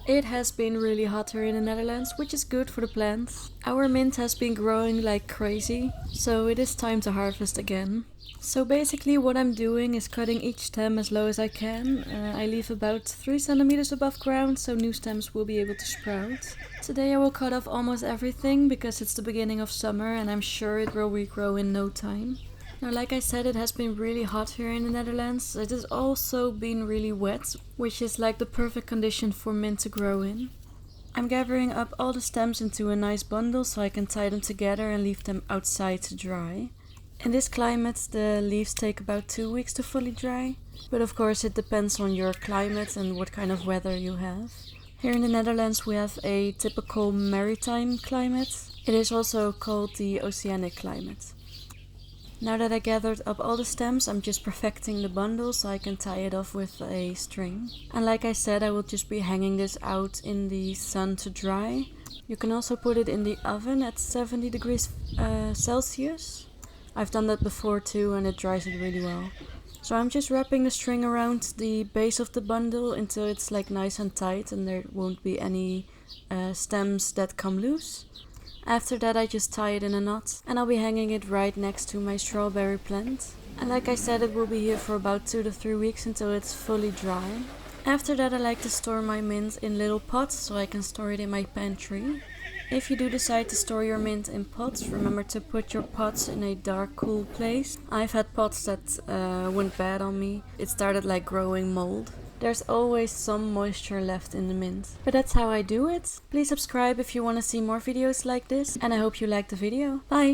It has been really hot here in the Netherlands, which is good for the plants. Our mint has been growing like crazy, so it is time to harvest again. So basically what I'm doing is cutting each stem as low as I can. I leave about 3 centimeters above ground so new stems will be able to sprout. Today I will cut off almost everything because it's the beginning of summer and I'm sure it will regrow in no time. Now, like I said, it has been really hot here in the Netherlands. It has also been really wet, which is like the perfect condition for mint to grow in. I'm gathering up all the stems into a nice bundle so I can tie them together and leave them outside to dry. In this climate, the leaves take about 2 weeks to fully dry, but of course it depends on your climate and what kind of weather you have. Here in the Netherlands we have a typical maritime climate. It is also called the oceanic climate. Now that I gathered up all the stems, I'm just perfecting the bundle so I can tie it off with a string. And like I said, I will just be hanging this out in the sun to dry. You can also put it in the oven at 70 degrees Celsius. I've done that before too and it dries it really well. So I'm just wrapping the string around the base of the bundle until it's like nice and tight and there won't be any stems that come loose. After that I just tie it in a knot and I'll be hanging it right next to my strawberry plant. And like I said, it will be here for about 2 to 3 weeks until it's fully dry. After that I like to store my mint in little pots so I can store it in my pantry. If you do decide to store your mint in pots, remember to put your pots in a dark, cool place. I've had pots that went bad on me. It started like growing mold. There's always some moisture left in the mint. But that's how I do it. Please subscribe if you want to see more videos like this. And I hope you liked the video. Bye!